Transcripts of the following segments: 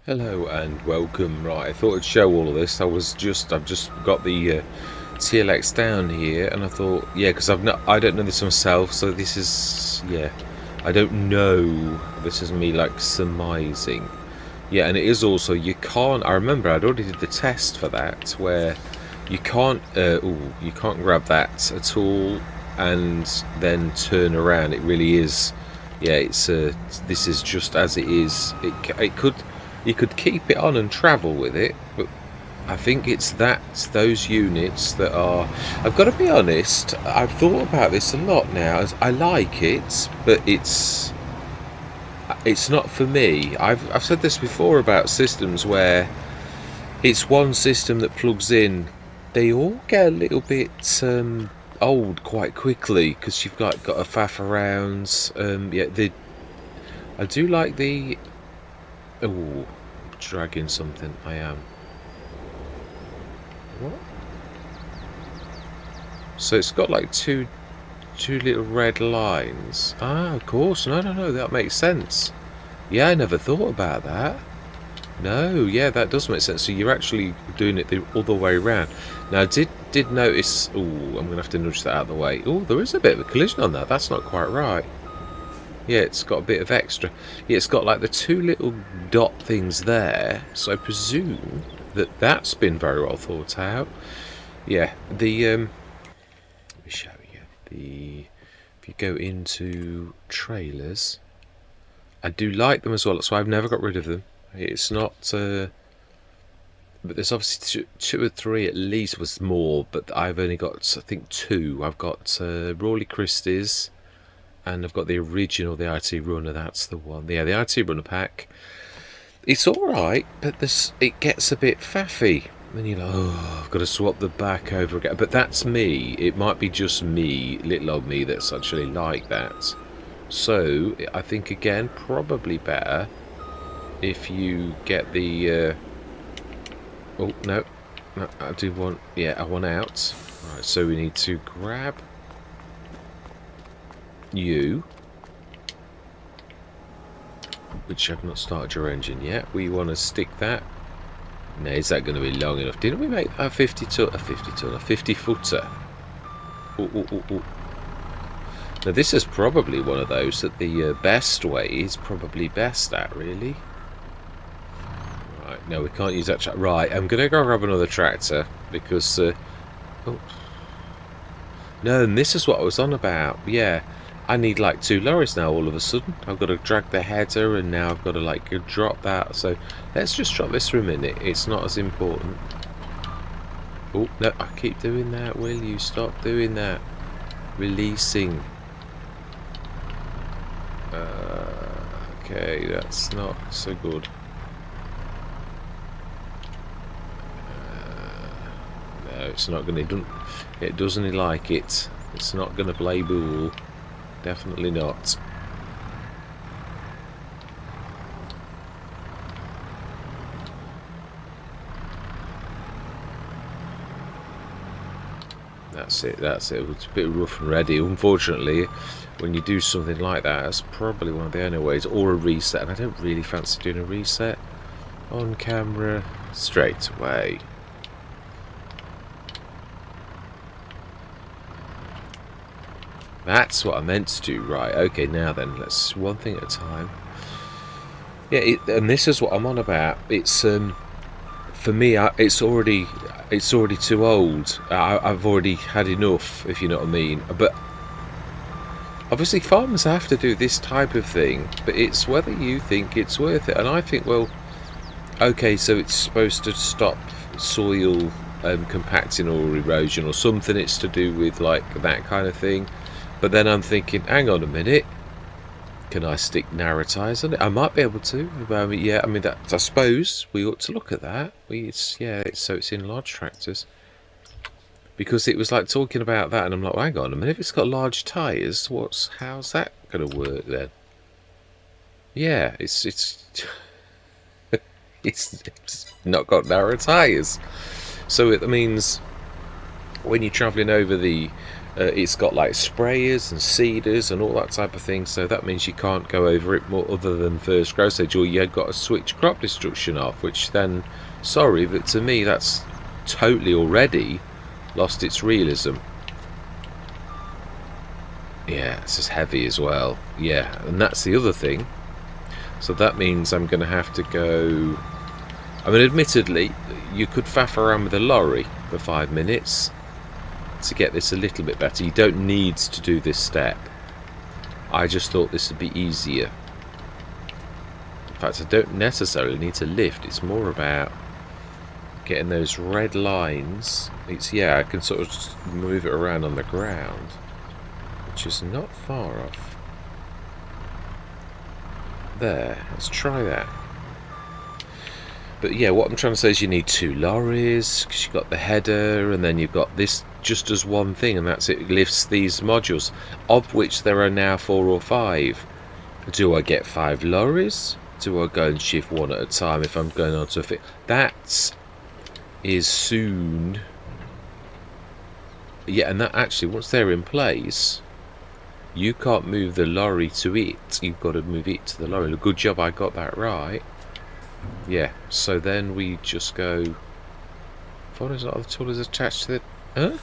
Hello and welcome. Right, I thought I'd show all of this. I've just got the TLX down here, and I thought, yeah, because I don't know this myself, so this is, yeah, I don't know. This is me like surmising. Yeah, and it is also you can't. I remember I'd already did the test for that where you can't. You can't grab that at all and then turn around. It really is. Yeah, it's this is just as it is. It could. You could keep it on and travel with it, but I think it's those units that are. I've got to be honest. I've thought about this a lot now. I like it, but it's not for me. I've said this before about systems where it's one system that plugs in. They all get a little bit old quite quickly because you've got a faff around. Yeah, I do like the. Oh, dragging something. I am. What? So it's got like two little red lines. Ah, of course. No. That makes sense. Yeah, I never thought about that. No, yeah, that does make sense. So you're actually doing it the other way around. Now, I did notice. Oh, I'm gonna have to nudge that out of the way. Oh, there is a bit of a collision on that. That's not quite right. Yeah, it's got a bit of extra. Yeah, it's got like the two little dot things there. So I presume that that's been very well thought out. Yeah, let me show you if you go into trailers, I do like them as well. So I've never got rid of them. It's not. But there's obviously two or three at least was more, but I've only got I think two. I've got Rawley Christie's. And I've got the original, the IT Runner, that's the one. Yeah, the IT Runner pack. It's alright, but it gets a bit faffy. Then you're like, oh, I've got to swap the back over again. But that's me. It might be just me, little old me, that's actually like that. So, I think, again, probably better if you get the... oh, no. I do want... yeah, I want out. Right, so we need to grab... you, which I've not started your engine yet. We want to stick that. Now, is that going to be long enough? Didn't we make a 50 footer? Ooh. Now this is probably one of those that the best way is probably best at, really. Right, no, we can't use that. Right, I'm going to go grab another tractor because. Oh. No, and this is what I was on about. Yeah. I need like two lorries now all of a sudden. I've got to drag the header and now I've got to like drop that. So let's just drop this for a minute. It's not as important. Oh, no, I keep doing that. Will you stop doing that? Releasing. Okay, that's not so good. No, it's not going to... it doesn't like it. It's not going to play ball. Definitely not. That's it. It's a bit rough and ready. Unfortunately, when you do something like that, that's probably one of the only ways. Or a reset, and I don't really fancy doing a reset on camera straight away. That's what I meant to do. Right, okay, now then, let's one thing at a time. Yeah, and this is what I'm on about. It's for me, it's already too old. I've already had enough, if you know what I mean. But obviously farmers have to do this type of thing, but it's whether you think it's worth it. And I think, well, okay, so it's supposed to stop soil compacting or erosion or something. It's to do with like that kind of thing. But then I'm thinking, hang on a minute, can I stick narrow tyres on it? I might be able to. Yeah, I mean, I suppose we ought to look at that. So it's in large tractors. Because it was like talking about that, and I'm like, well, hang on a minute, if it's got large tyres, how's that going to work then? Yeah, it's it's not got narrow tyres. So it means when you're travelling over the It's got like sprayers and seeders and all that type of thing, so that means you can't go over it more other than first grow stage, or you've got to switch crop destruction off, which then, sorry, but to me that's totally already lost its realism. Yeah, it's just heavy as well. Yeah, and that's the other thing. So that means I'm going to have to go... I mean, admittedly, you could faff around with a lorry for 5 minutes to get this a little bit better. You don't need to do this step. I just thought this would be easier. In fact, I don't necessarily need to lift. It's more about getting those red lines. It's, yeah, I can sort of just move it around on the ground, which is not far off. There, let's try that. But yeah, what I'm trying to say is you need 2 lorries, because you've got the header, and then you've got this just does one thing, and that's it lifts these modules, of which there are now 4 or 5. Do I get 5 lorries? Do I go and shift one at a time if I'm going on to a fit? That is soon. Yeah, and that actually, once they're in place, you can't move the lorry to it. You've got to move it to the lorry. Good job I got that right. Yeah, so then we just go... Phone is not the tool is attached to the... Huh?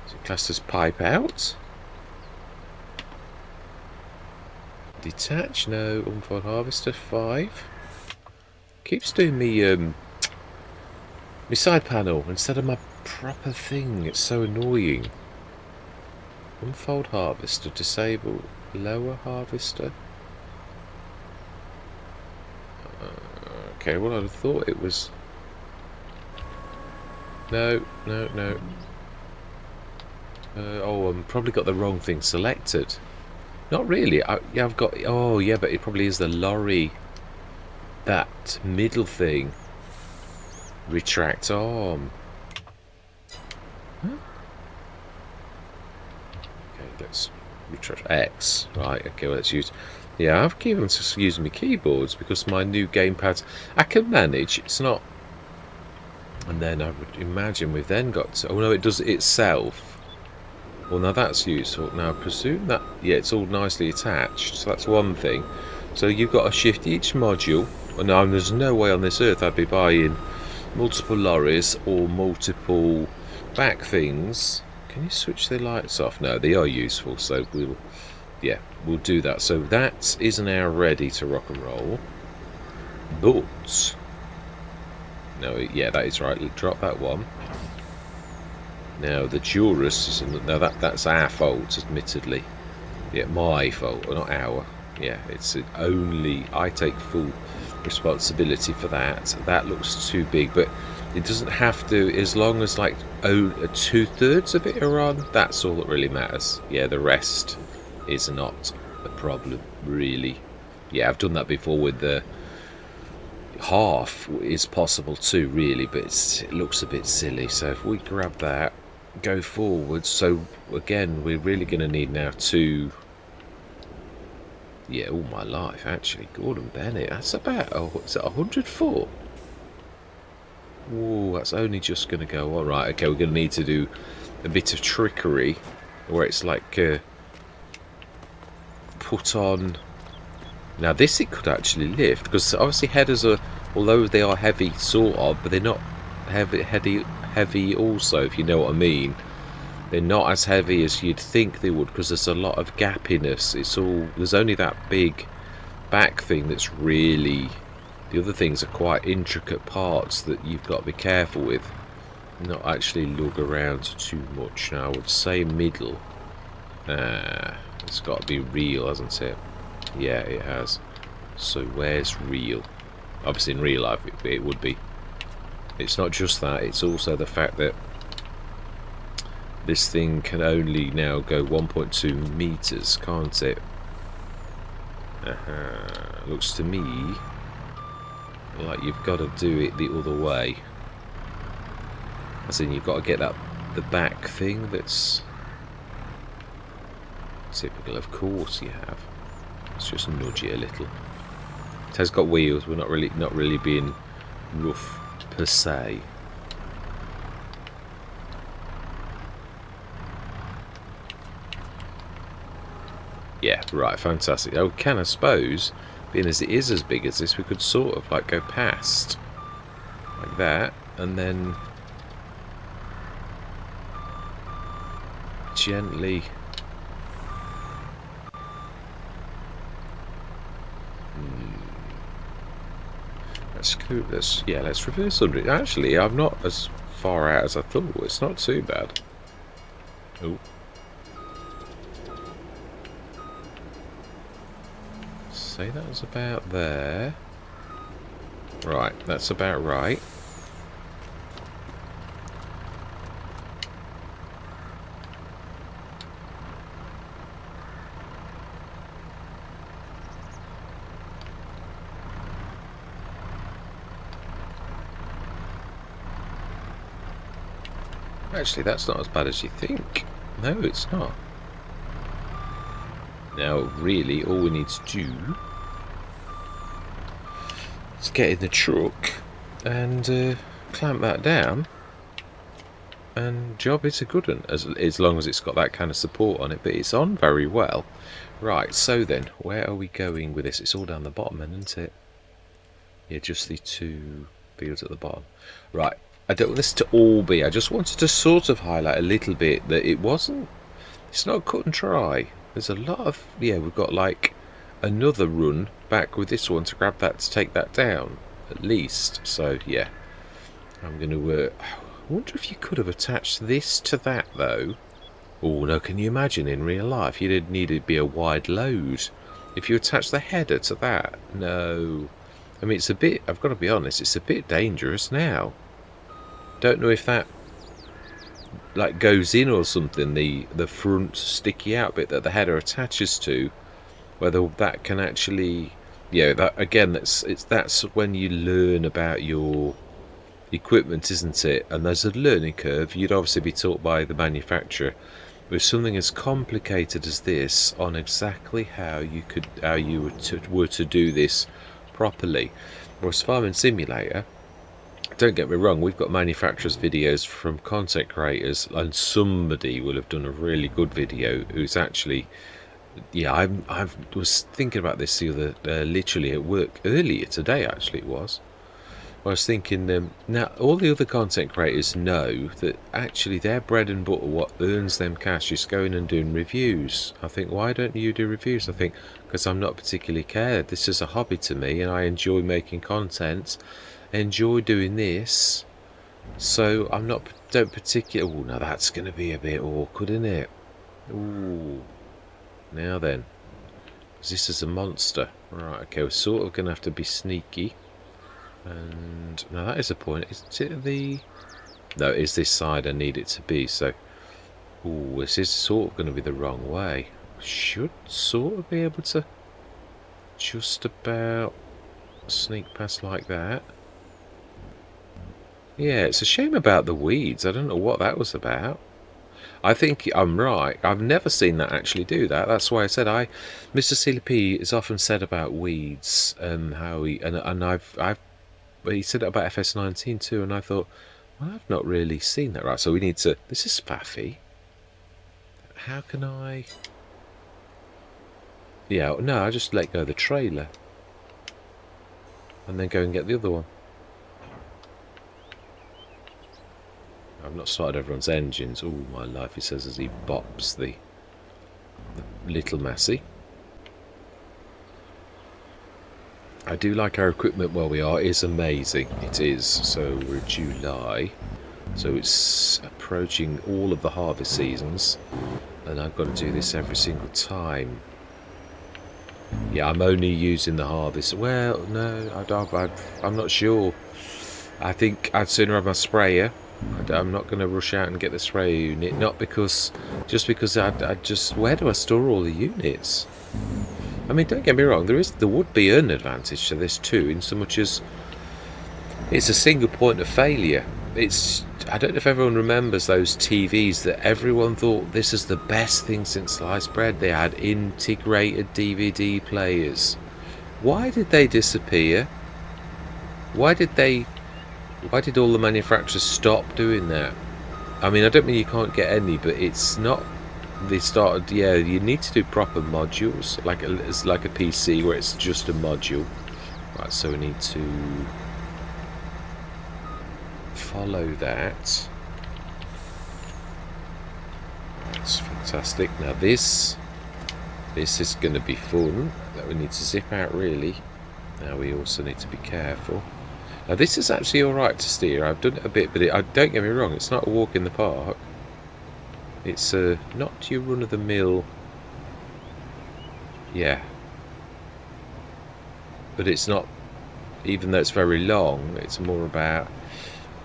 Is it classed as pipe out? Detach? No. Unfold harvester 5. Keeps doing me, my side panel instead of my proper thing. It's so annoying. Unfold harvester, disable lower harvester. Okay, well, I'd have thought it was... No. Oh, I've probably got the wrong thing selected. Not really. Yeah, I've got... Oh, yeah, but it probably is the lorry. That middle thing. Retract arm. Huh? Okay, let's retract X. Right, okay, well, let's use... Yeah, I've given to using my keyboards because my new gamepads I can manage. It's not... And then I would imagine we've then got to... Oh, no, it does it itself. Well, now that's useful. Now, I presume that... Yeah, it's all nicely attached. So that's one thing. So you've got to shift each module. Oh, no, there's no way on this earth I'd be buying multiple lorries or multiple back things. Can you switch the lights off? No, they are useful, so we'll... Yeah, we'll do that. So that is now ready to rock and roll. But... No, yeah, that is right. Let's drop that one. Now, the Jurus is... Now, that's our fault, admittedly. Yeah, my fault, or not our. Yeah, it's only... I take full responsibility for that. That looks too big, but it doesn't have to... As long as, like, 2/3 of it are on, that's all that really matters. Yeah, the rest... is not a problem, really. Yeah, I've done that before with the half is possible too, really, but it looks a bit silly. So if we grab that, go forward. So again, we're really going to need now 2. Yeah, all my life actually. Gordon Bennett. That's about is it 100 foot? Whoa, that's only just going to go. All right, okay, we're going to need to do a bit of trickery, where it's like. Put on now this it could actually lift, because obviously headers are, although they are heavy sort of, but they're not heavy also, if you know what I mean. They're not as heavy as you'd think they would, because there's a lot of gappiness. It's all, there's only that big back thing that's really, the other things are quite intricate parts that you've got to be careful with, not actually lug around too much. Now I would say middle. It's got to be real, hasn't it? Yeah, it has. So where's real? Obviously in real life it would be. It's not just that, it's also the fact that this thing can only now go 1.2 meters, can't it? Looks to me like you've got to do it the other way. As in, you've got to get that the back thing that's typical. Of course you have. Let's just nudge it a little. It has got wheels. We're not really being rough per se. Yeah, right, fantastic. Oh, can I suppose, being as it is as big as this, we could sort of like go past like that, and then gently. Let's reverse under it. Actually, I'm not as far out as I thought. It's not too bad. Oh. Say that was about there. Right, that's about right. Actually, that's not as bad as you think. No, it's not. Now, really, all we need to do is get in the truck and clamp that down, and job is a good one, as long as it's got that kind of support on it, but it's on very well. Right, so then, where are we going with this? It's all down the bottom then, isn't it? Yeah, just the two fields at the bottom. Right, I don't want this to all be, I just wanted to sort of highlight a little bit that it's not cut and dry. There's a lot of, yeah, we've got like another run back with this one to grab that, to take that down, at least. So, yeah, I'm going to, I wonder if you could have attached this to that, though. Oh, no, can you imagine in real life? You'd need it to be a wide load. If you attach the header to that, no. I mean, it's a bit, I've got to be honest, it's a bit dangerous now. Don't know if that like goes in or something, the front sticky out bit that the header attaches to, whether that can actually, yeah, that again, that's when you learn about your equipment, isn't it? And there's a learning curve. You'd obviously be taught by the manufacturer with something as complicated as this on exactly how you were to do this properly. Whereas Farming Simulator, don't get me wrong, we've got manufacturers' videos from content creators, and somebody will have done a really good video who's actually, yeah, I was thinking about this the other, literally at work earlier today. Actually, it was. I was thinking, now all the other content creators know that actually their bread and butter, what earns them cash, is going and doing reviews. I think, why don't you do reviews? I think, because I'm not particularly cared. This is a hobby to me, and I enjoy making content, enjoy doing this. So I'm not, don't particularly. Oh, now that's going to be a bit awkward, isn't it? Ooh. Now then, this is a monster. Right, okay, we're sort of going to have to be sneaky. And now that is a point. Is it the... No, it's this side I need it to be. So, ooh, this is sort of going to be the wrong way. Should sort of be able to just about sneak past like that. Yeah, it's a shame about the weeds. I don't know what that was about. I think I'm right. I've never seen that actually do that. That's why I said Mr. Celobuki is often said about weeds, how he and he said it about FS19 too, and I thought, well, I've not really seen that. Right, so we need to. This is faffy. How can I? Yeah, no, I just let go of the trailer, and then go and get the other one. I've not started everyone's engines. Oh my life, he says as he bops the little Massey. I do like our equipment where we are. It is amazing. It is. So we're July. So it's approaching all of the harvest seasons. And I've got to do this every single time. Yeah, I'm only using the harvest. Well, no, I'm not sure. I think I'd sooner have my sprayer. I'm not going to rush out and get the sprayer unit. Not because... Just because I just... Where do I store all the units? I mean, don't get me wrong, there would be an advantage to this too, in so much as it's a single point of failure. I don't know if everyone remembers those TVs that everyone thought this is the best thing since sliced bread. They had integrated DVD players. Why did they disappear? Why did all the manufacturers stop doing that? I mean, I don't mean you can't get any, but it's not they started. Yeah, you need to do proper modules, like it's like a PC where it's just a module. Right, so we need to follow that. That's fantastic. Now this is going to be fun. That we need to zip out really. Now we also need to be careful. Now this is actually alright to steer. I've done it a bit, but don't get me wrong, it's not a walk in the park. It's not your run-of-the-mill. Yeah. But it's not, even though it's very long, it's more about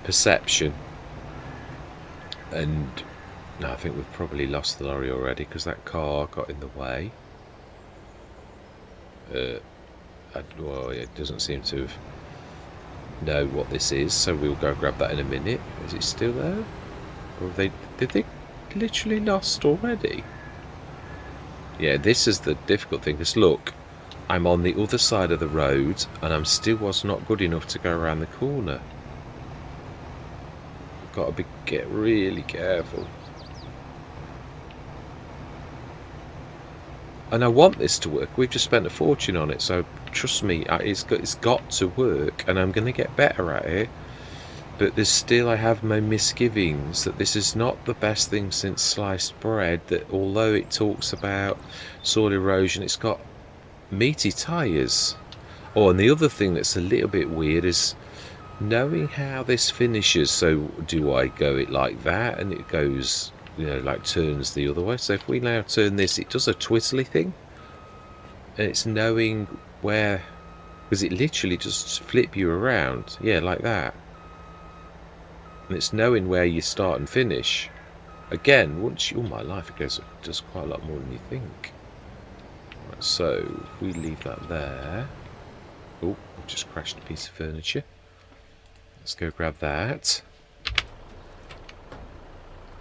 perception. And no, I think we've probably lost the lorry already because that car got in the way. Well, it doesn't seem to have know what this is, so we'll go grab that in a minute. Is it still there? Or did they literally lost already? Yeah, this is the difficult thing, because look, I'm on the other side of the road and I'm still was not good enough to go around the corner. I've got to get really careful. And I want this to work. We've just spent a fortune on it, so trust me, it's got to work, and I'm going to get better at it. But there's still, I have my misgivings that this is not the best thing since sliced bread, that although it talks about soil erosion, it's got meaty tyres. Oh, and the other thing that's a little bit weird is knowing how this finishes. So do I go it like that and it goes, you know, like turns the other way? So if we now turn this, it does a twizzly thing. And it's knowing where, because it literally just flip you around. Yeah, like that. And it's knowing where you start and finish. Again, once you, all my life, it does quite a lot more than you think. Right, so if we leave that there. Oh, I've just crashed a piece of furniture. Let's go grab that.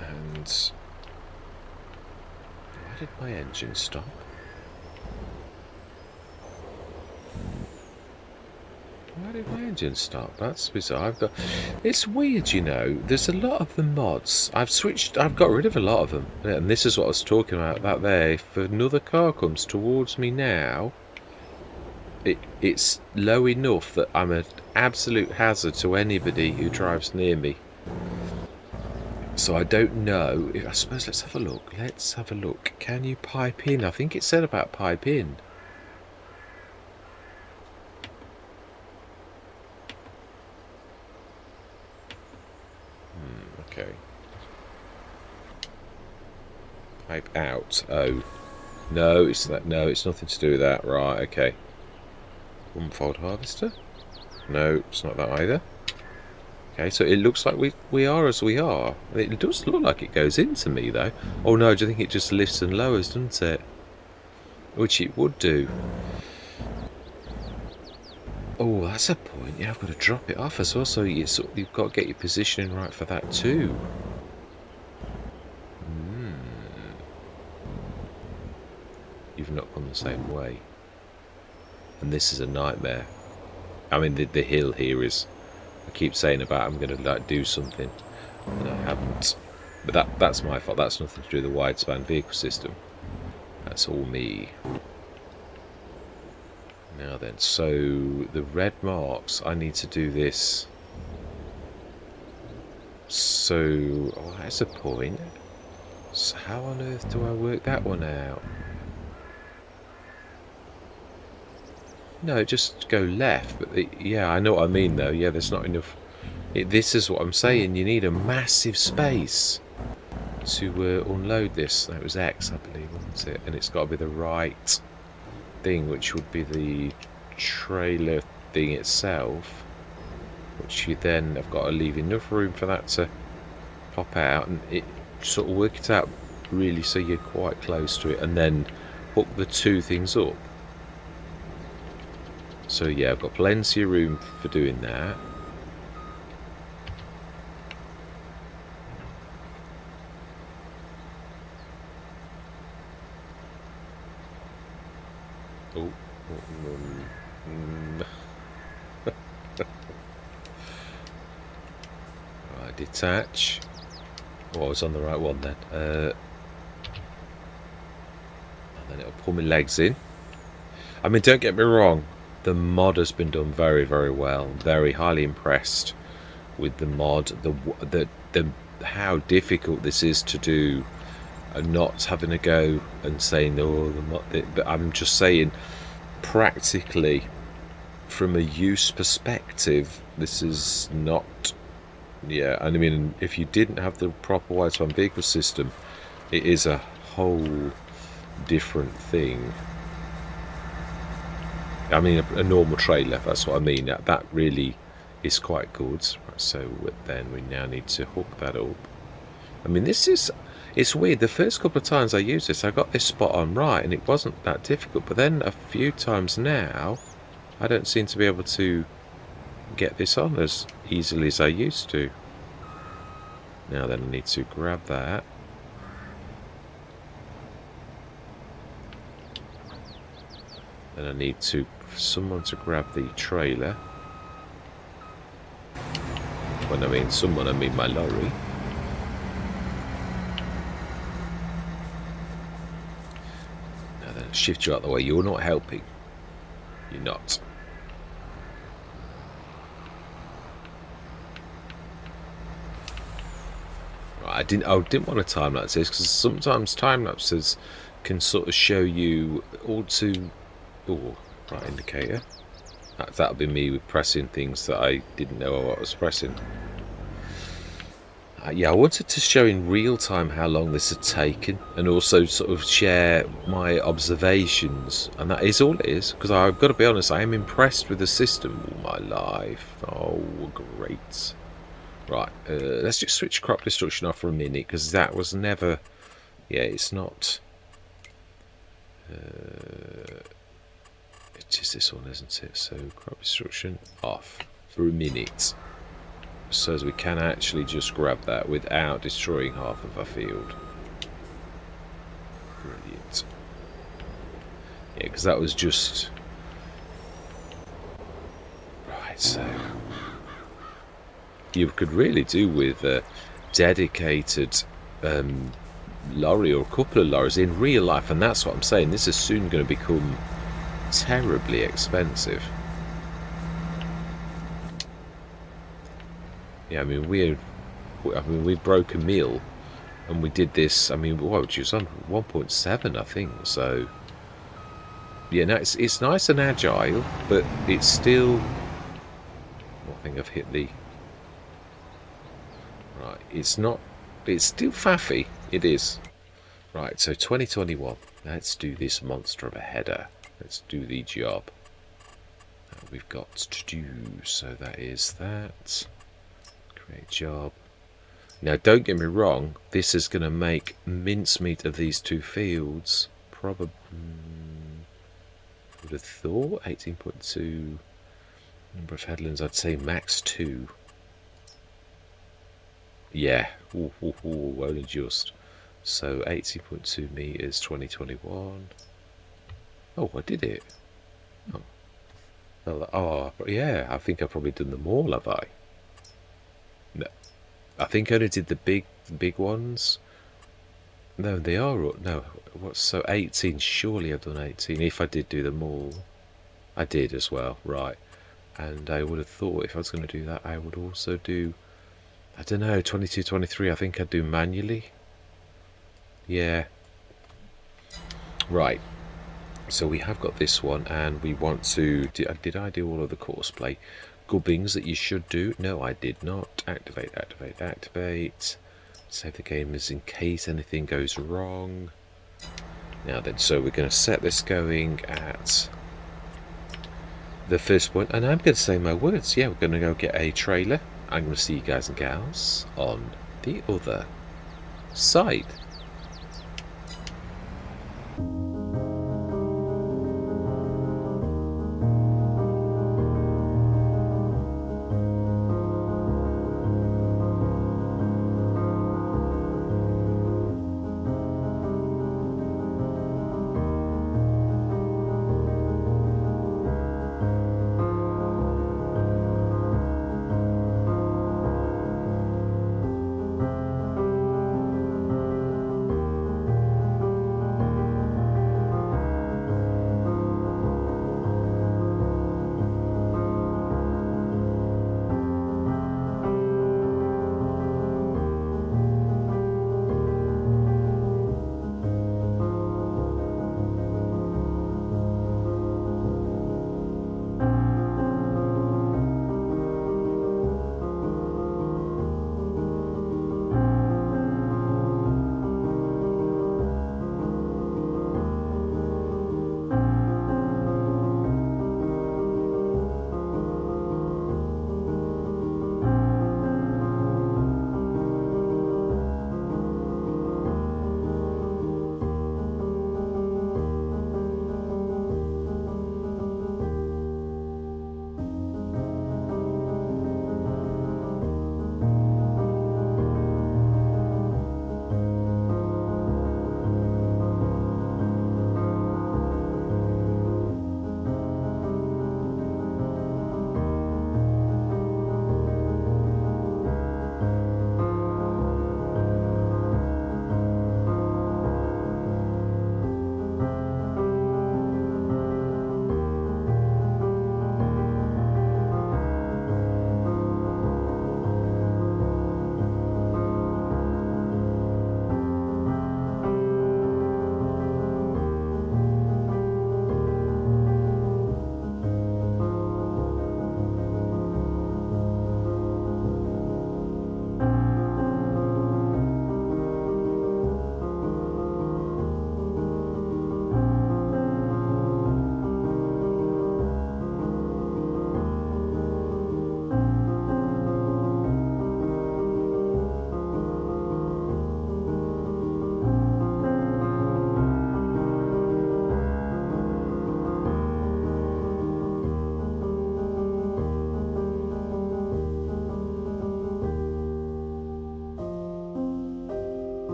And why did my engine stop? Why did my engine stop? That's bizarre. It's weird, you know. There's a lot of the mods. I've got rid of a lot of them. And this is what I was talking about there. If another car comes towards me now, it's low enough that I'm an absolute hazard to anybody who drives near me. So I don't know. I suppose let's have a look. Let's have a look. Can you pipe in? I think it said about pipe in. Okay. Pipe out. Oh. No, it's that. No, it's nothing to do with that. Right, okay. One-fold harvester? No, it's not that either. Okay, so it looks like we are as we are. It does look like it goes into me, though. Oh, no, do you think it just lifts and lowers, doesn't it? Which it would do. Oh, that's a point. Yeah, I've got to drop it off as well, so you've got to get your positioning right for that too. You've not gone the same way. And this is a nightmare. I mean, the hill here is... I keep saying about I'm going to like do something, and I haven't. But that's my fault. That's nothing to do with the widespan vehicle system. That's all me. Now then, so the red marks, I need to do this. So, oh, that's a point. So how on earth do I work that one out? No, just go left. But yeah, I know what I mean though. Yeah, there's not enough. This is what I'm saying. You need a massive space to unload this. That was X, I believe, wasn't it? And it's got to be the right thing, which would be the trailer thing itself, which you then have got to leave enough room for that to pop out, and it sort of work it out really so you're quite close to it, and then hook the two things up. So yeah, I've got plenty of room for doing that. Oh, right, detach. Oh, I was on the right one then. And it'll pull my legs in. I mean, don't get me wrong, the mod has been done very, very well. Very highly impressed with the mod, the how difficult this is to do, and not having to go and saying, oh, the mod. But I'm just saying, practically, from a use perspective, this is not. Yeah, and I mean, if you didn't have the proper widespan vehicle system, it is a whole different thing. I mean, a normal trailer, that's what I mean. That really is quite good. So then we now need to hook that up. I mean, it's weird. The first couple of times I used this, I got this spot on right, and it wasn't that difficult. But then a few times now, I don't seem to be able to get this on as easily as I used to. Now then, I need to grab that. Then I need someone to grab the trailer. When I mean someone, I mean my lorry. Now then, shift you out the way. You're not helping. You're not. I didn't want a time lapse this because sometimes time lapses can sort of show you all too. Oh, right indicator. That'll be me with pressing things that I didn't know what I was pressing. Yeah, I wanted to show in real time how long this had taken, and also sort of share my observations, and that is all it is. Because I've got to be honest, I am impressed with the system all my life. Oh, great. Right, let's just switch crop destruction off for a minute, because that was never... Yeah, it's not... it is this one, isn't it? So, crop destruction off for a minute. So as we can actually just grab that without destroying half of our field. Brilliant. Yeah, because that was just... Right, so... You could really do with a dedicated lorry or a couple of lorries in real life, and that's what I'm saying. This is soon going to become terribly expensive. Yeah, I mean we broke a mill, and we did this. I mean, what was it on 1.7, I think. So yeah, no, it's nice and agile, but it's still. I think I've hit the. Right, it's not. It's still faffy. It is. Right, so 2021. Let's do this monster of a header. Let's do the job that we've got to do. So that is that. Create job. Now, don't get me wrong. This is going to make mincemeat of these two fields. Probably. Would have thought 18.2 number of headlands. I'd say max 2. Yeah, only just. So 80.2 meters, 2021. Oh, I did it. Oh, yeah, I think I've probably done them all, have I? No, I think I only did the big ones. No, they are. No, what's so 18? Surely I've done 18. If I did do them all, I did as well, right? And I would have thought if I was going to do that, I would also do. I don't know, 22, 23, I think I'd do manually. Yeah. Right. So we have got this one, and we want to... Did I do all of the courseplay? Gubbings that you should do? No, I did not. Activate, activate, activate. Save the game as in case anything goes wrong. Now then, so we're going to set this going at the first point. And I'm going to say my words. Yeah, we're going to go get a trailer. I'm going to see you guys and gals on the other side.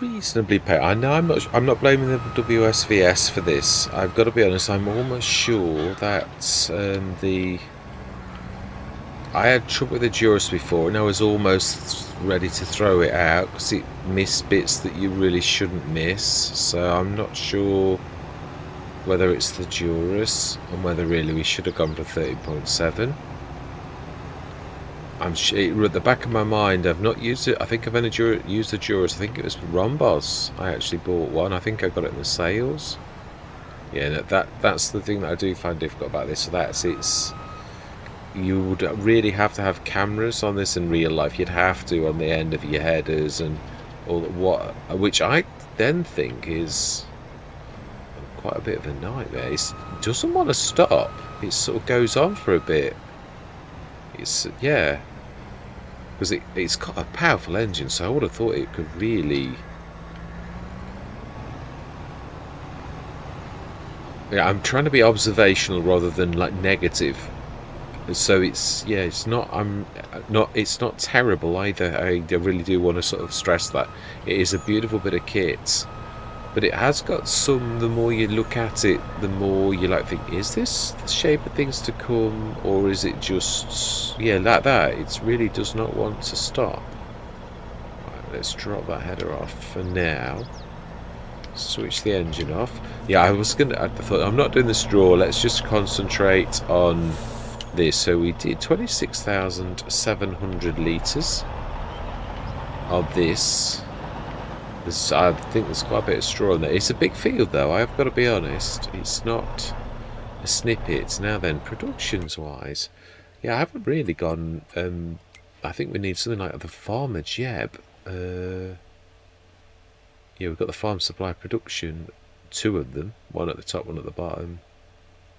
reasonably paid. I know I'm not blaming the WSVS for this. I've got to be honest. I'm almost sure that I had trouble with the Juris before, and I was almost ready to throw it out because it missed bits that you really shouldn't miss. So I'm not sure whether it's the Juris and whether really we should have gone for 13.7. At the back of my mind, I've not used it. I think I've only used the Juris. I think it was Rombos. I actually bought one. I think I got it in the sales. Yeah, that's the thing that I do find difficult about this. So you would really have to have cameras on this in real life. You'd have to on the end of your headers and all which I then think is quite a bit of a nightmare. It doesn't want to stop. It sort of goes on for a bit. Yeah, because it's got a powerful engine, so I would have thought it could really. Yeah, I'm trying to be observational rather than like negative. So it's not. It's not terrible either. I really do want to sort of stress that it is a beautiful bit of kit, but it has got some. The more you look at it, the more you like think, is this the shape of things to come, or is it just like that? It really does not want to stop. Right, let's drop that header off for now. Switch the engine off. Yeah, I thought I'm not doing the straw. Let's just concentrate on this. So we did 26,700 litres of this. I think there's quite a bit of straw in there. It's a big field though, I've got to be honest. It's not a snippet. Now then, productions wise, yeah, I haven't really gone. I think we need something like the Farmer Jeb. Yeah, we've got the farm supply production, 2 of them, one at the top, one at the bottom,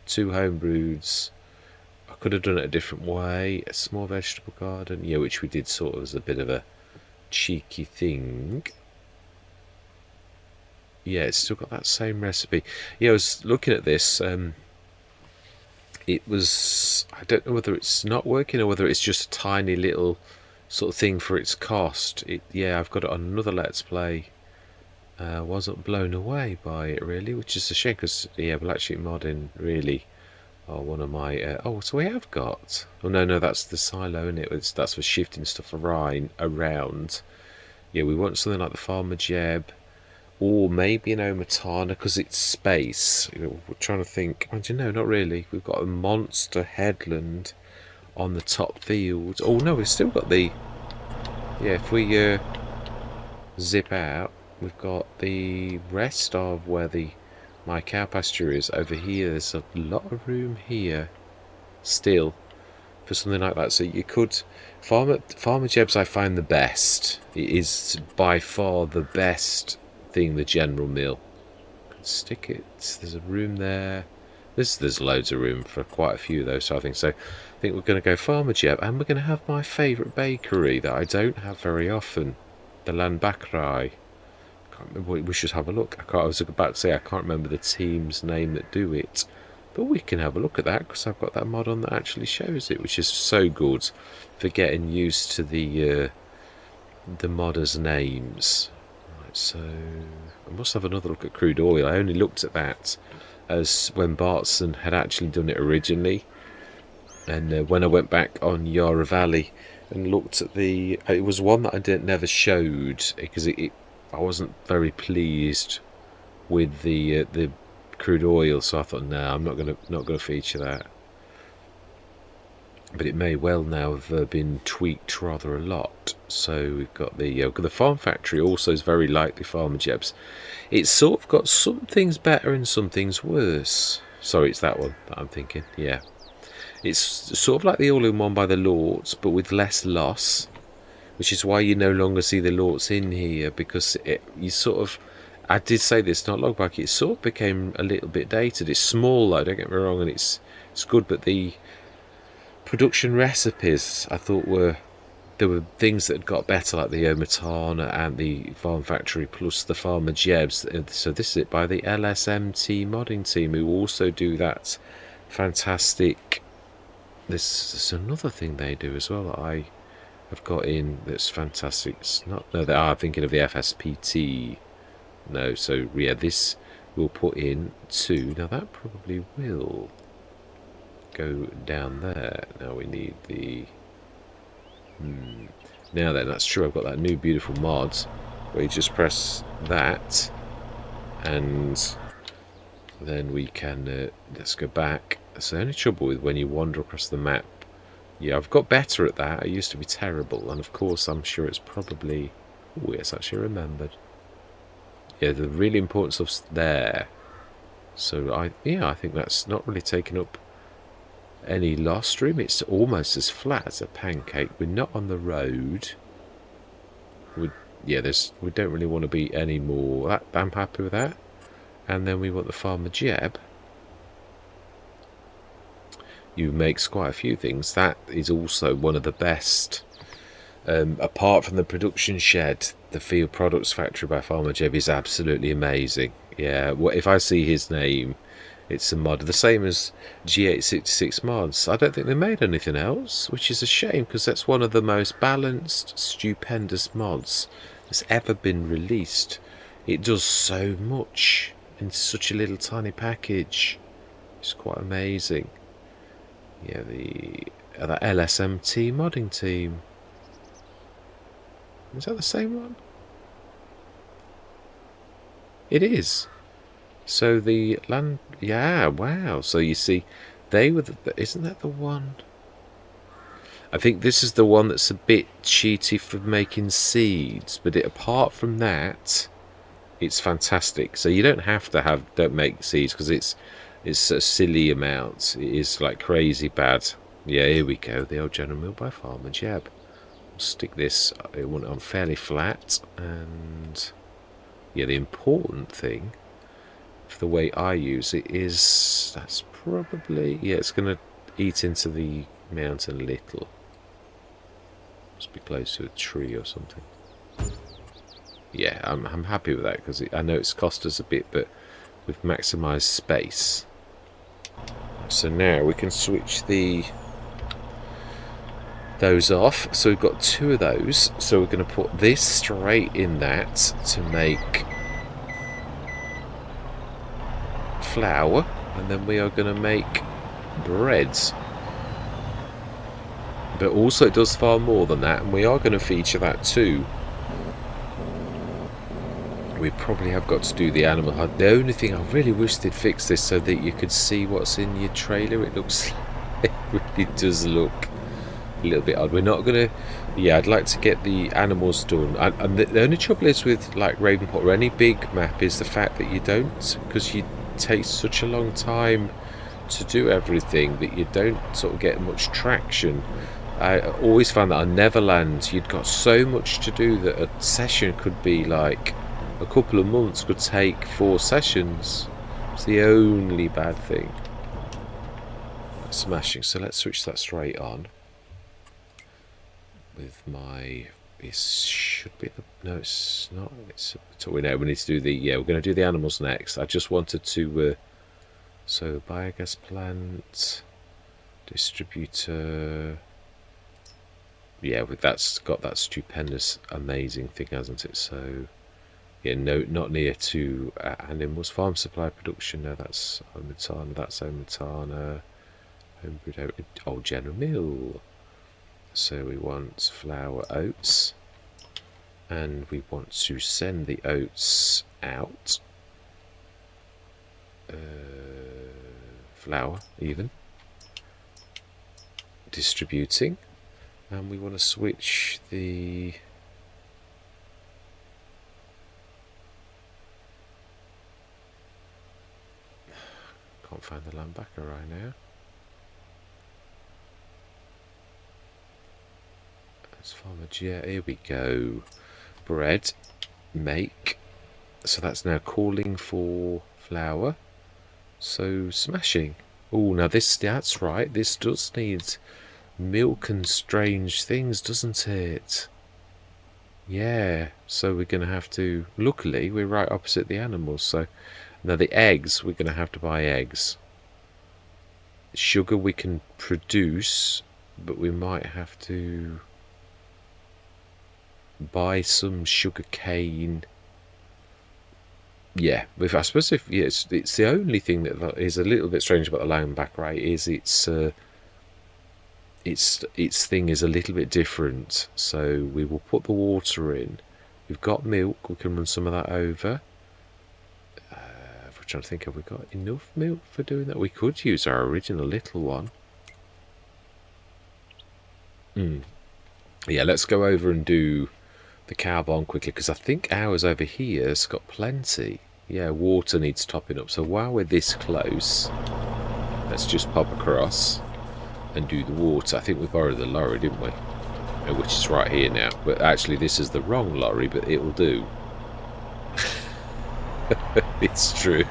2 home broods. I could have done it a different way. A small vegetable garden, yeah, which we did sort of as a bit of a cheeky thing. Yeah, it's still got that same recipe. Yeah, I was looking at this. It was, I don't know whether it's not working or whether it's just a tiny little sort of thing for its cost. Yeah, I've got it on another Let's Play. Wasn't blown away by it really, which is a shame because yeah, Black Sheep Modding really are one of my. So we have got. Oh no, that's the silo, isn't it? That's for shifting stuff around. Yeah, we want something like the Farmer Jeb, or maybe an Omatana because it's space. We're trying to think. Oh, not really. We've got a monster headland on the top field. Oh no, we've still got the. Yeah, if we zip out. We've got the rest of where my cow pasture is over here. There's a lot of room here still for something like that. So you could Farmer Jeb's I find the best. It is by far the best thing, the General Mill. Stick it. There's a room there. There's loads of room for quite a few though, so I think we're going to go Farmer Jeb, and we're going to have my favourite bakery that I don't have very often, the Landbäckerei. We should have a look. I was about to say I can't remember the team's name that do it, but we can have a look at that because I've got that mod on that actually shows it, which is so good for getting used to the modders' names. Right, so I must have another look at crude oil. I only looked at that as when Bartson had actually done it originally, and when I went back on Yarra Valley and looked at it was one that I never showed because I wasn't very pleased with the crude oil, so I thought, no, I'm not gonna feature that. But it may well now have been tweaked rather a lot. So we've got the farm factory. Also, is very likely Farmer Jeb's. It's sort of got some things better and some things worse. Sorry, it's that one that I'm thinking. Yeah, it's sort of like the all-in-one by the Lords, but with less loss. Which is why you no longer see the Lords in here, because you sort of. I did say this not long back. It sort of became a little bit dated. It's small though, don't get me wrong, and it's good. But the production recipes I thought there were things that got better, like the Omatana and the Farm Factory, plus the Farmer Jebs. So this is it by the LSMT modding team, who also do that fantastic. There's another thing they do as well that I I've got in that's fantastic. It's not, no, they are thinking of the FSPT. No, so yeah, this we'll put in 2. Now that probably will go down there. Now we need the... Now then, that's true. I've got that new beautiful mod where you just press that and then we can... let's go back. That's the only trouble with when you wander across the map. Yeah, I've got better at that. I used to be terrible, and of course I'm sure it's probably... Oh, yes, actually remembered. Yeah, the really important stuff's there. So I think that's not really taken up any lost room. It's almost as flat as a pancake. We're not on the road. We don't really want to be any more. I'm happy with that. And then we want the Farmer Jeb. You makes quite a few things. That is also one of the best. Apart from the production shed, the Field Products Factory by Farmer Jeb is absolutely amazing. Yeah, if I see his name, it's a mod. The same as G866 mods. I don't think they made anything else, which is a shame because that's one of the most balanced, stupendous mods that's ever been released. It does so much in such a little tiny package. It's quite amazing. Yeah, that LSMT modding team. Is that the same one? It is. So the land... Yeah, wow. So you see, they were... Isn't that the one? I think this is the one that's a bit cheaty for making seeds. But apart from that, it's fantastic. So you don't have to don't make seeds because it's a silly amount. It is like crazy bad. Yeah, here we go. The old General Mill by Farmer Jeb. Stick this on fairly flat, and yeah, the important thing for the way I use it is that's probably, yeah, it's going to eat into the mountain a little. Must be close to a tree or something. Yeah, I'm happy with that because I know it's cost us a bit, but we've maximised space. So now we can switch those off. So we've got 2 of those. So we're going to put this straight in that to make flour, and then we are going to make breads. But also it does far more than that, and we are going to feature that too. We probably have got to do the animal hunt. The only thing I really wish they'd fix this so that you could see what's in your trailer. It looks, it really does look a little bit odd. We're not going to... Yeah, I'd like to get the animals done. And the only trouble is with like Ravenport or any big map is the fact that you don't, because you take such a long time to do everything that you don't sort of get much traction. I always found that on Neverland you'd got so much to do that a session could be like a couple of months, could take 4 sessions. It's the only bad thing. Smashing. So let's switch that straight on with my... It should be the... No, it's not. It's... So we know we need to do the... Yeah, we're going to do the animals next. I just wanted to... So biogas plant, distributor... Yeah, that's got that stupendous, amazing thing, hasn't it? So... Yeah, no, not near to animals. Farm supply production. No, that's Omatana. That's Omatana. Homebrewed Old General Mill. So we want flour, oats, and we want to send the oats out. Flour, even. Distributing, and we want to switch the... Can't find the Lambacker right now. That's Farmer G. Here we go. Bread. Make. So that's now calling for flour. So smashing. Oh, now that's right. This does need milk and strange things, doesn't it? Yeah. So we're going to have to... Luckily, we're right opposite the animals. So now the eggs, we're going to have to buy eggs. Sugar we can produce, but we might have to... buy some sugar cane. Yeah, I suppose if it's the only thing that is a little bit strange about the land back rate is its thing is a little bit different. So we will put the water in. We've got milk. We can run some of that over. We're trying to think, have we got enough milk for doing that? We could use our original little one. Yeah, let's go over and do the cow barn quickly, because I think ours over here has got plenty. Yeah, water needs topping up. So while we're this close, let's just pop across and do the water. I think we borrowed the lorry, didn't we? Which is right here now. But actually, this is the wrong lorry, but it'll do. It's true.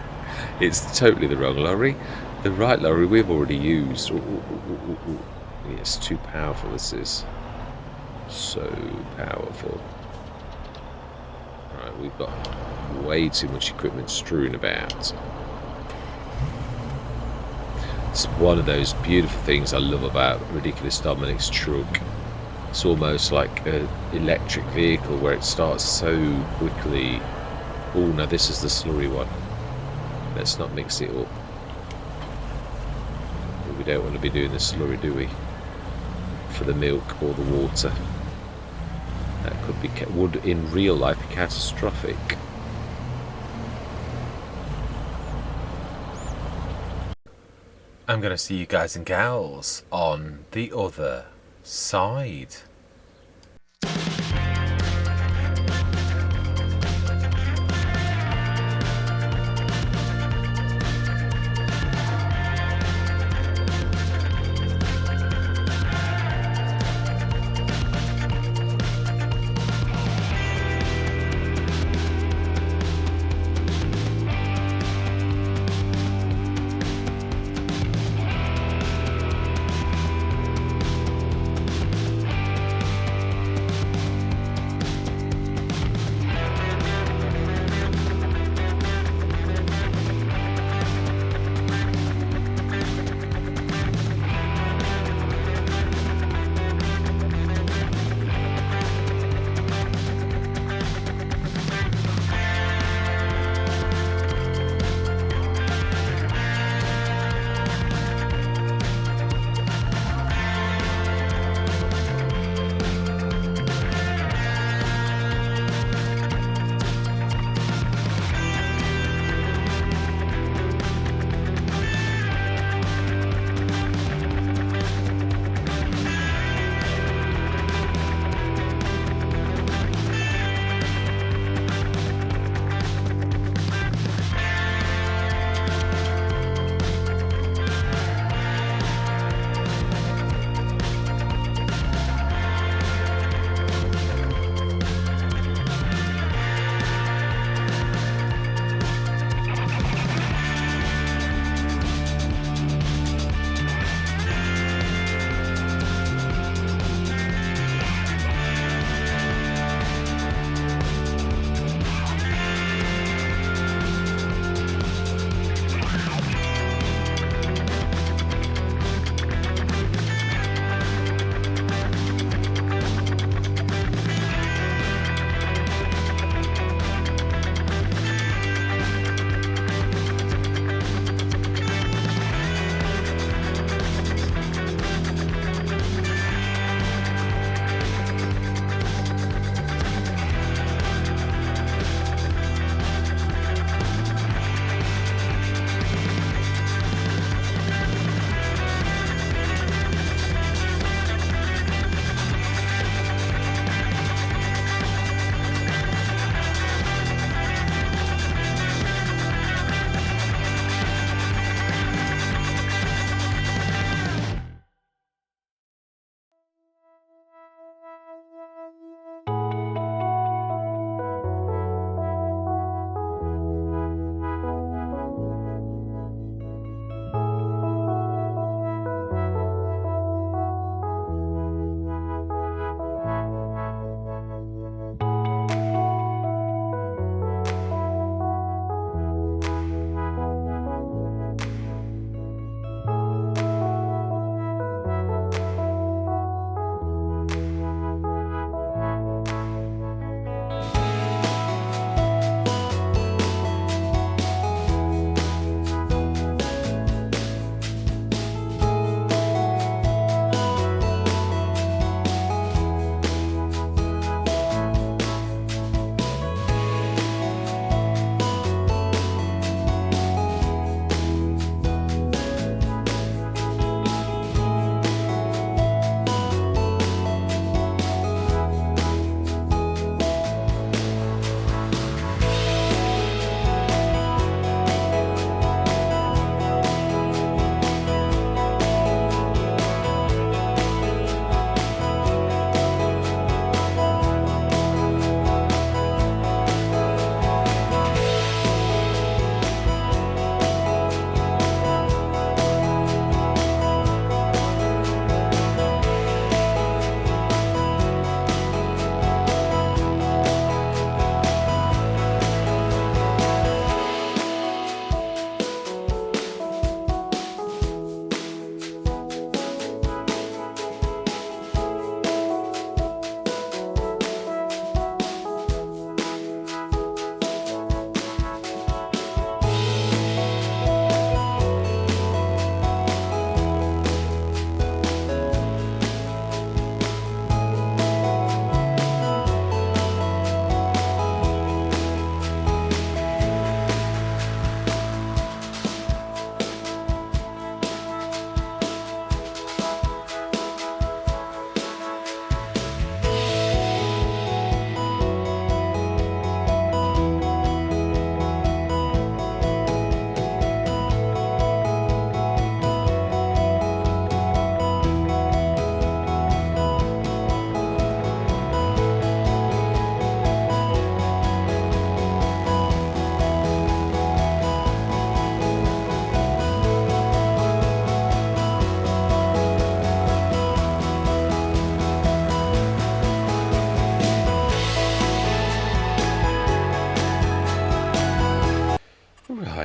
It's totally the wrong lorry. The right lorry we've already used. Ooh. It's too powerful, this is. So powerful. Right, we've got way too much equipment strewn about. It's one of those beautiful things I love about Ridiculous Dominic's truck. It's almost like an electric vehicle where it starts so quickly. Oh, no, this is the slurry one. Let's not mix it up. We don't want to be doing the slurry, do we? For the milk or the water. That would in real life be catastrophic. I'm going to see you guys and gals on the other side.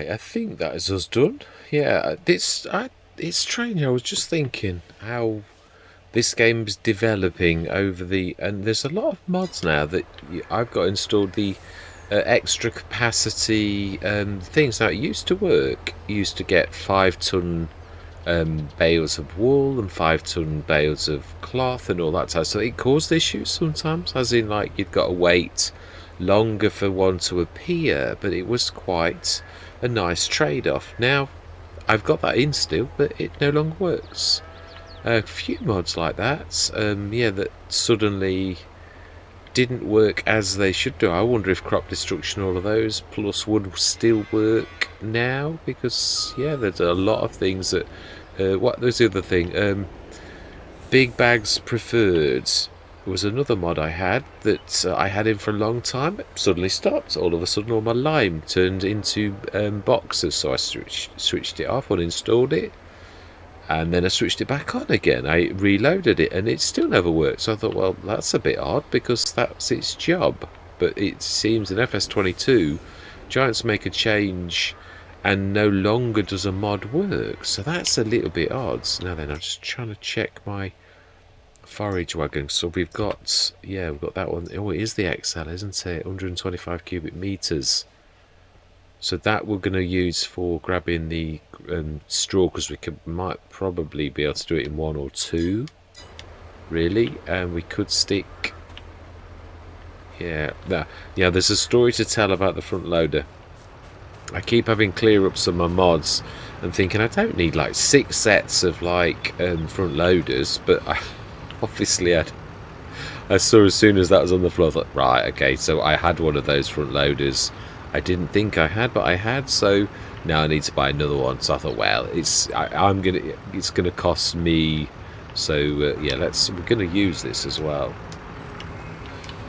Right, I think that is us done. Yeah, it's strange. I was just thinking how this game's developing over and there's a lot of mods now that I've got installed. The extra capacity things. Now it used to work. You used to get 5-ton bales of wool and 5-ton bales of cloth and all that type. So it caused issues sometimes, as in like you'd got to wait longer for one to appear, but it was quite a nice trade-off. Now I've got that in still, but it no longer works. A few mods like that, yeah, that suddenly didn't work as they should do. I wonder if crop destruction, all of those plus would still work now, because yeah, there's a lot of things that what there's the other thing, big bags preferred was another mod I had that I had in for a long time. It suddenly stopped. All of a sudden all my lime turned into boxes, so I switched it off, uninstalled it, and then I switched it back on again. I reloaded it and it still never worked. So I thought, well, that's a bit odd, because that's its job. But it seems in FS22 Giants make a change and no longer does a mod work, so that's a little bit odd. Now then, I'm just trying to check my forage wagon. So we've got, yeah, we've got that one. Oh, it is the XL, isn't it? 125 cubic meters. So that we're going to use for grabbing the straw, because we might probably be able to do it in 1 or 2, really. And we could stick, yeah, yeah. There's a story to tell about the front loader. I keep having clear-ups of my mods and thinking I don't need like 6 sets of like front loaders, but obviously I saw as soon as that was on the floor, I thought, right, okay, so I had one of those front loaders. I didn't think I had, but I had, so now I need to buy another one. So I thought, well, it's gonna cost me, so yeah, we're gonna use this as well.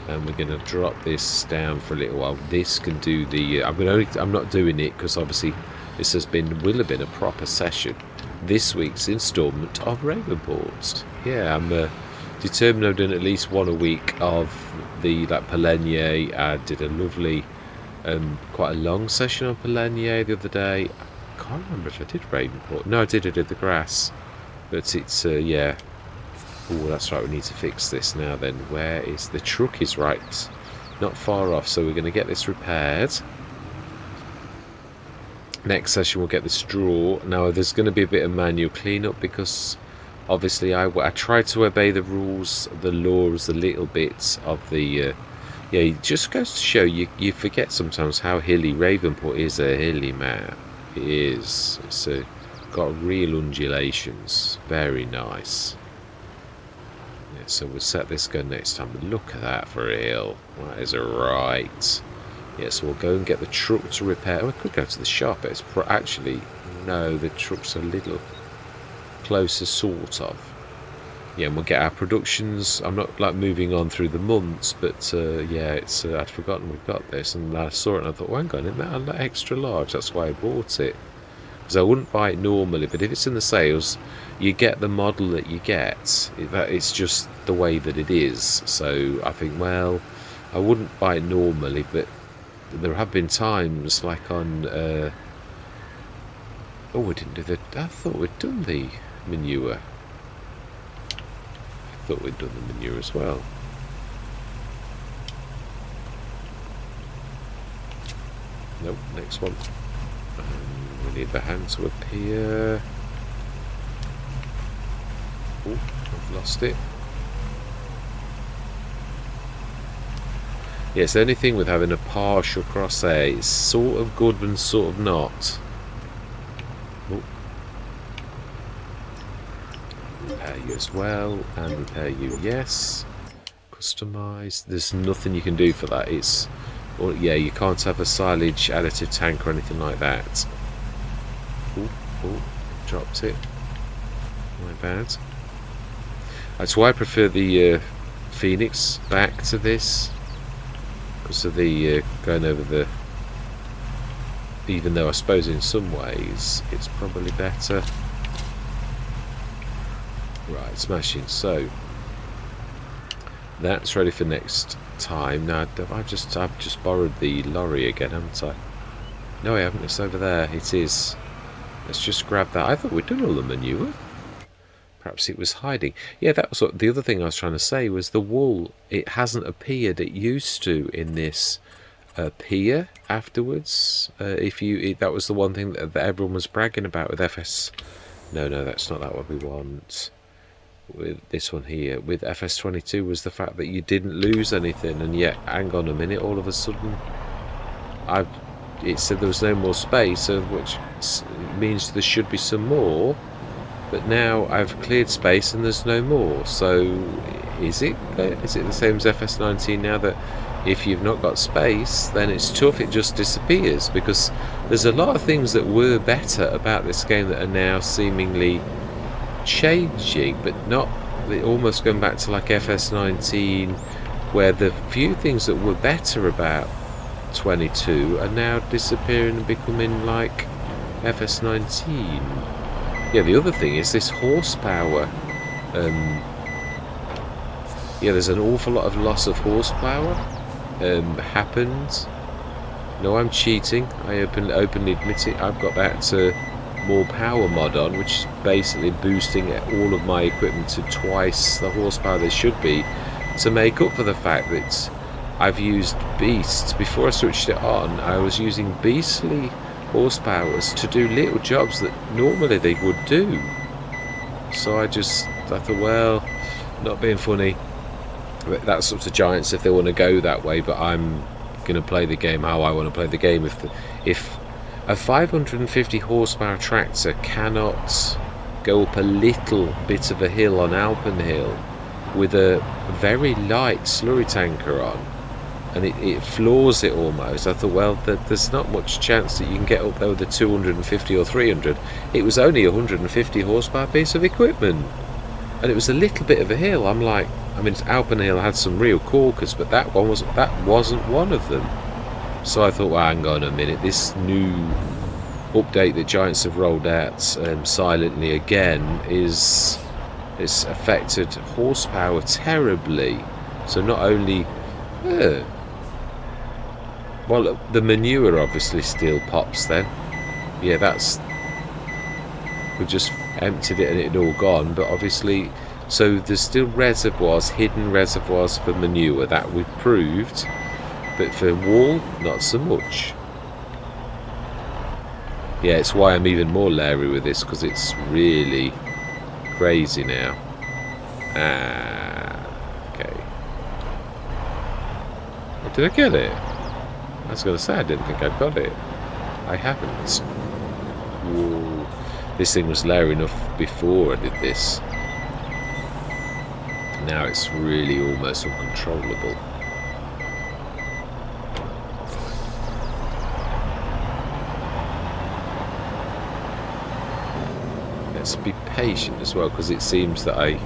And we're going to drop this down for a little while. This can do the I'm not doing it because obviously this will have been a proper session, this week's installment of Ravenport. Yeah, I'm determined I've done at least one a week of the like Polenier. I did a lovely quite a long session on Polenier the other day. I can't remember if I did Ravenport. No, I did the grass, but it's yeah. Oh, that's right, we need to fix this now then. Where is the truck? Is right not far off, so we're going to get this repaired. Next session we'll get the straw. Now there's going to be a bit of manual cleanup, because obviously I tried to obey the rules, the laws a little bit of the yeah, it just goes to show you forget sometimes how hilly Ravenport is. A hilly map it is. It's got real undulations, very nice. So we'll set this gun next time. Look at that for real. That is right. Yeah, so we'll go and get the truck to repair. Oh, I could go to the shop. It's actually, no, the truck's a little closer, sort of. Yeah, and we'll get our productions. I'm not like moving on through the months, but yeah, it's I'd forgotten we've got this, and I saw it and I thought, well, hang on, isn't that extra large? That's why I bought it. Because I wouldn't buy it normally, but if it's in the sales, you get the model that you get. It's just the way that it is. So I think, well, I wouldn't buy it normally, but there have been times like on oh, we didn't do I thought we'd done the manure. I thought we'd done the manure as well. Nope, next one. We need the hand to appear. Oh, I've lost it. Yes, anything with having a partial crosshair is sort of good and sort of not. Oh. Repair you as well, and repair you, yes. Customise. There's nothing you can do for that. It's, well, yeah, you can't have a silage additive tank or anything like that. Oh, dropped it. My bad. That's why I prefer the Phoenix back to this, because of the going over the, even though I suppose in some ways it's probably better. Right, smashing. So that's ready for next time. Now I've just borrowed the lorry again, haven't I? No, I haven't. It's over there. It is. Let's just grab that. I thought we'd done all the manure. Perhaps it was hiding. Yeah, that was what the other thing I was trying to say was the wool. It hasn't appeared. It used to in this pier afterwards. That was the one thing that everyone was bragging about with FS. No, that's not that one we want. With this one here, with FS22, was the fact that you didn't lose anything, and yet, hang on a minute, all of a sudden, it said there was no more space, which means there should be some more. But now I've cleared space and there's no more. So is it the same as FS19 now, that if you've not got space, then it's tough, it just disappears? Because there's a lot of things that were better about this game that are now seemingly changing, but not, almost going back to like FS19, where the few things that were better about 22 are now disappearing and becoming like FS19. Yeah, the other thing is this horsepower. Yeah, there's an awful lot of loss of horsepower happened. No, I'm cheating. I openly admit it. I've got that more power mod on, which is basically boosting all of my equipment to twice the horsepower they should be, to make up for the fact that I've used beasts. Before I switched it on, I was using beastly horsepowers to do little jobs that normally they would do. So I thought, well, not being funny, that's up to Giants if they want to go that way, but I'm going to play the game how I want to play the game. If a 550 horsepower tractor cannot go up a little bit of a hill on Alpenhill with a very light slurry tanker on, and it floors it almost, I thought, well, there's not much chance that you can get up there with a 250 or 300. It was only a 150 horsepower piece of equipment, and it was a little bit of a hill. I'm like, I mean, Alpenhill had some real corkers, but that wasn't one of them. So I thought, well, hang on a minute, this new update that Giants have rolled out silently again it's affected horsepower terribly. So not only well, the manure obviously still pops then. Yeah, we just emptied it and it had all gone, but obviously, so there's still reservoirs, hidden reservoirs for manure, that we've proved, but for wool, not so much. Yeah, it's why I'm even more leery with this, because it's really crazy now. Okay. Did I get it? I was going to say, I didn't think I'd got it. I haven't. Whoa. This thing was leery enough before I did this. Now it's really almost uncontrollable. Let's be patient as well, because it seems that I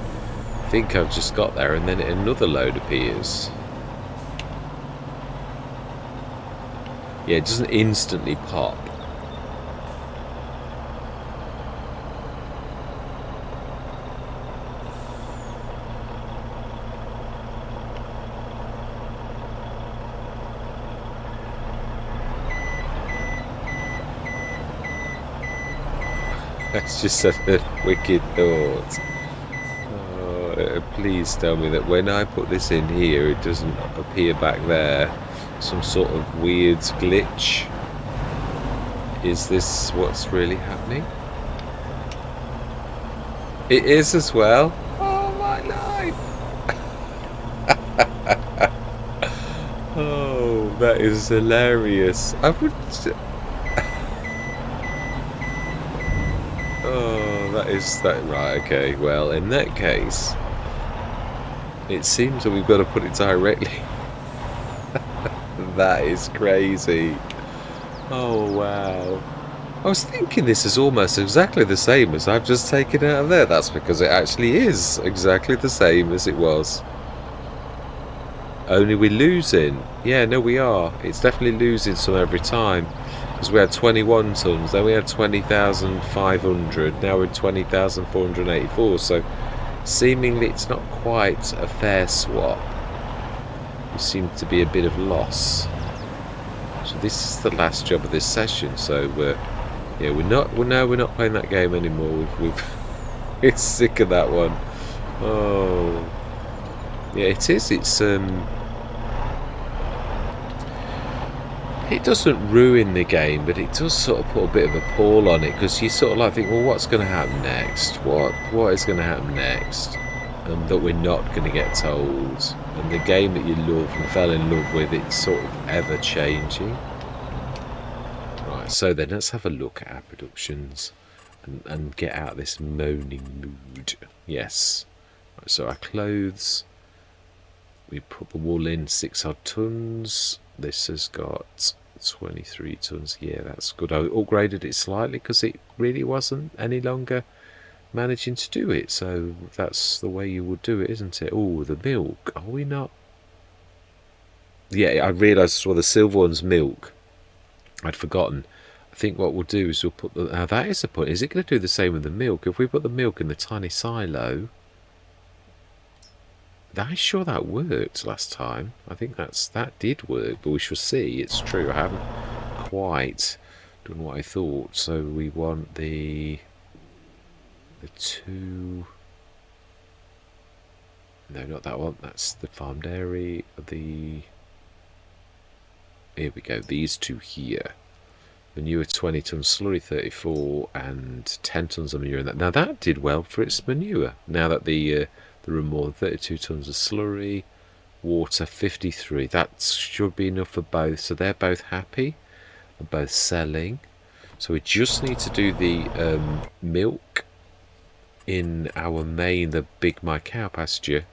think I've just got there and then another load appears. Yeah, it doesn't instantly pop. That's just such a wicked thought. Oh, please tell me that when I put this in here, it doesn't appear back there. Some sort of weird glitch. Is this what's really happening? It is as well. Oh my life! Oh, that is hilarious. I would. Oh, that is that right? Okay. Well, in that case, it seems that we've got to put it directly. That is crazy. Oh wow. I was thinking this is almost exactly the same as I've just taken out of there. That's because it actually is exactly the same as it was. Only we're losing. Yeah, no we are. It's definitely losing some every time. Because we had 21 tons, then we had 20,500, now we're 20,484. So seemingly it's not quite a fair swap. There seems to be a bit of loss. So this is the last job of this session. So yeah, we're not playing that game anymore. We're sick of that one. Oh, yeah, it is. It doesn't ruin the game, but it does sort of put a bit of a pall on it, because you sort of like think, well, what's going to happen next? What is going to happen next? And that we're not going to get told. And the game that you love and fell in love with, it's sort of ever changing. Right, so then let's have a look at our productions and get out of this moaning mood. Yes. Right, so our clothes, we put the wool in 6 odd tons. This has got 23 tons. Yeah, that's good. I upgraded it slightly because it really wasn't any longer managing to do it. So that's the way you would do it, isn't it? Oh, the milk. Are we not? Yeah, I realised the silver one's milk. I'd forgotten. I think what we'll do is we'll put the... Now that is the point. Is it going to do the same with the milk? If we put the milk in the tiny silo... I'm sure that worked last time. I think that did work, but we shall see. It's true. I haven't quite done what I thought. So we want the 2. No, not that one. That's the farm dairy. Here we go. These 2 here. Manure 20 tons, slurry 34, and 10 tons of manure in that. Now that did well for its manure. Now that there are more than 32 tons of slurry, water 53. That should be enough for both. So they're both happy. They're both selling. So we just need to do the milk in our the big my cow pasture.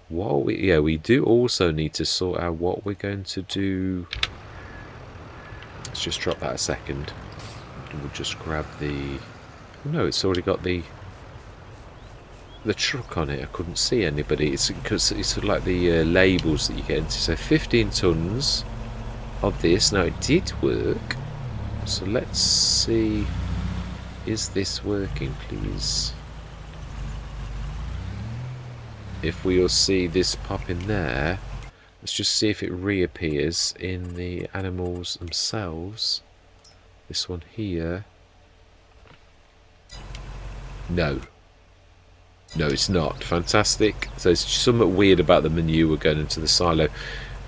We do also need to sort out what we're going to do. Let's just drop that a second. We'll just grab the... No, it's already got the truck on it. I couldn't see anybody. It's because it's sort of like the labels that you get into. So 15 tons of this. Now it did work. So let's see. Is this working, please? If we'll see this pop in there, let's just see if it reappears in the animals themselves. This one here. No. No, it's not. Fantastic. So it's something weird about the manure going into the silo.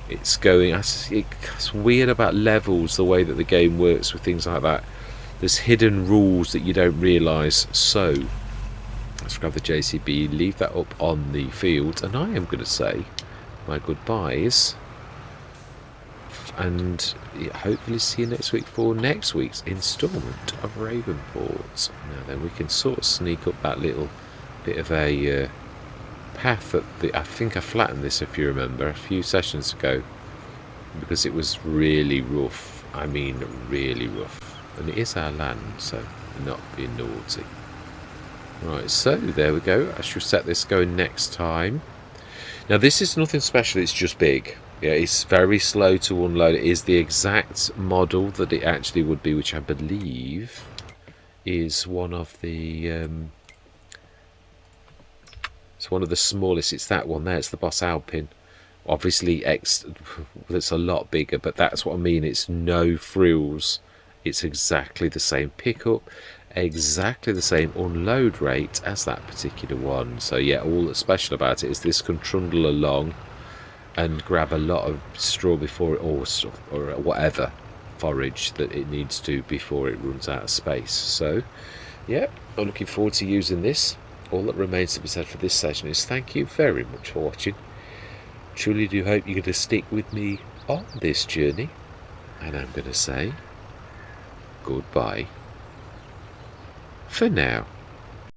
It's weird about levels, the way that the game works with things like that. There's hidden rules that you don't realise. So let's grab the JCB, leave that up on the field, and I am going to say my goodbyes. And hopefully see you next week for next week's instalment of Ravenport. Now then, we can sort of sneak up that little bit of a path that I think I flattened this, if you remember, a few sessions ago, because it was really rough. I mean really rough, and it is our land, so we're not being naughty. Right, so there we go. I shall set this going next time. Now this is nothing special, it's just big. Yeah, it's very slow to unload. It is the exact model that it actually would be, which I believe is one of the it's one of the smallest. It's that one there. It's the Boss Alpine. Obviously, that's a lot bigger, but that's what I mean. It's no frills. It's exactly the same pickup, exactly the same unload rate as that particular one. So yeah, all that's special about it is this can trundle along and grab a lot of straw before it, or whatever forage that it needs to before it runs out of space. So yeah, I'm looking forward to using this. All that remains to be said for this session is thank you very much for watching. Truly do hope you're going to stick with me on this journey, and I'm going to say goodbye for now.